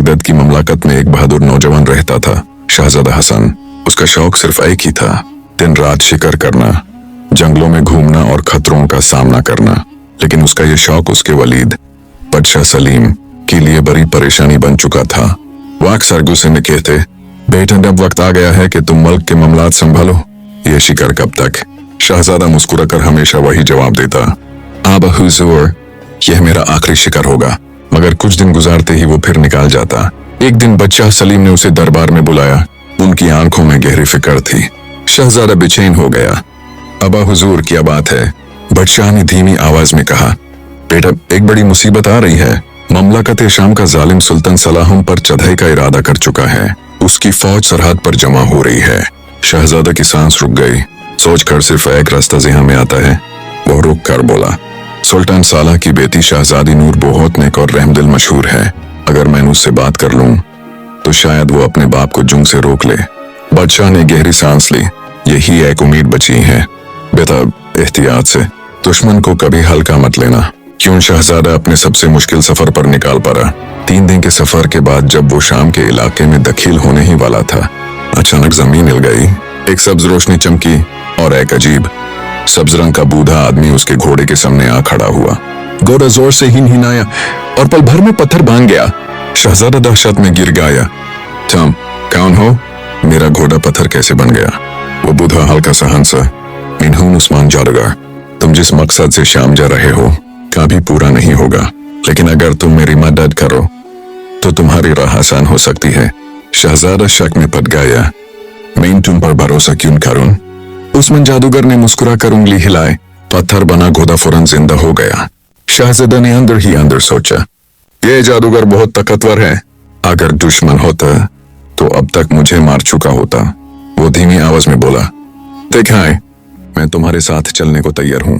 शिद्दत की ममलकत में एक बहादुर नौजवान रहता था, शहजादा हसन। उसका शौक सिर्फ एक ही था, दिन रात शिकार करना, जंगलों में घूमना और खतरों का सामना करना। लेकिन उसका ये शौक उसके वलीद बादशाह सलीम के लिए बड़ी परेशानी बन चुका था। वो अक्सर गुस्से में कहते, बेटा अब वक्त आ गया है कि तुम मुल्क के मामलात संभालो, ये शिकार कब तक? शहजादा मुस्कुराकर हमेशा वही जवाब देता, आबा हुजूर, यह मेरा आखिरी शिकार होगा। मगर कुछ दिन गुजारते ही वो फिर निकाल जाता। एक दिन बादशाह सलीम ने उसे दरबार में बुलाया। उनकी आंखों में गहरी फिक्र थी। शहजादा बेचैन हो गया। अबा हुजूर, क्या बात है? बादशाह ने धीमी आवाज में कहा, बेटा एक बड़ी मुसीबत आ रही है। ममलकत शाम का जालिम सुल्तान सलाहुम पर चढ़ाई का इरादा कर चुका है। उसकी फौज सरहद पर जमा हो रही है। शहजादा की सांस रुक गई। सोचकर सिर्फ एक रास्ता ज़हन में आता है। वो रुक कर बोला, सुल्तान साला की बेटी शहजादी नूर बहुत नेक और रहमदिल मशहूर है। अगर मैं उससे बात कर लूं तो शायद वो अपने बाप को जुंग से रोक ले। बादशाह ने गहरी सांस ली। यही एक उम्मीद बची है। बेटा एहतियात से, दुश्मन को कभी हल्का मत लेना। क्यों? शहजादा अपने सबसे मुश्किल सफर पर निकाल पड़ा। 3 दिन के सफर के बाद जब वो शाम के इलाके में दाखिल होने ही वाला था, अचानक जमीन हिल गई। एक सब्ज रोशनी चमकी और एक अजीब सब्ज रंग का बूढ़ा आदमी उसके घोड़े के सामने आ खड़ा हुआ। घोड़ा जोर से हिनहिनाया और पल भर में पत्थर भांग गया। शहजादा दहशत में गिर गया। तुम कौन हो? मेरा घोड़ा पत्थर कैसे बन गया? वो बूढ़ा हल्का सा हंसा। मैं हूं उस्मान जादूगर। तुम जिस मकसद से शाम जा रहे हो कभी पूरा नहीं होगा, लेकिन अगर तुम मेरी मदद करो तो तुम्हारी राह आसान हो सकती है। शहजादा शक में पड़ गया। मैं तुम पर भरोसा क्यों करूं? उस्मान जादूगर ने मुस्कुराकर उंगली हिलाई। पत्थर बना घोड़ा फौरन जिंदा हो गया। शहजादा ने अंदर ही अंदर सोचा, ये जादूगर बहुत ताकतवर है। अगर दुश्मन होता तो अब तक मुझे मार चुका होता। वो धीमी आवाज में बोला, देखा है, मैं तुम्हारे साथ चलने को तैयार हूं,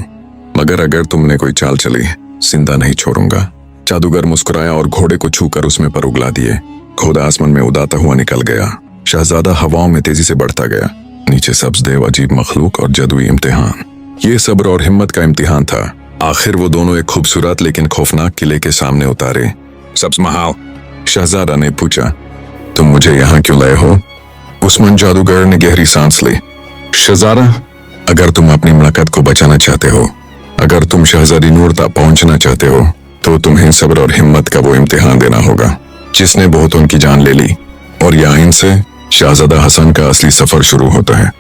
मगर अगर तुमने कोई चाल चली जिंदा नहीं छोड़ूंगा। जादूगर मुस्कुराया और घोड़े को छूकर उसमें पर उगला दिए। घोड़ा आसमान में उड़ाता हुआ निकल गया। शहजादा हवाओं में तेजी से बढ़ता गया। नीचे सब्ज देव, अजीब मखलूक और जादुई इम्तिहान। ये सब्र और हिम्मत का इम्तिहान था। आखिर वो दोनों एक खूबसूरत लेकिन खौफनाक किले के सामने उतारे। सब्ज महाल, शहजादा ने पूछा, तुम मुझे यहाँ क्यों लाए हो? उस्मान जादूगर ने गहरी सांस ली। शहजादा, अगर तुम अपनी ममलकत को बचाना चाहते हो, अगर तुम शहजादी नूर तक पहुंचना चाहते हो, तो तुम्हें सब्र और हिम्मत का वो इम्तिहान देना होगा जिसने बहुतों की जान ले ली। और यहाँ से शहजादा हसन का असली सफर शुरू होता है।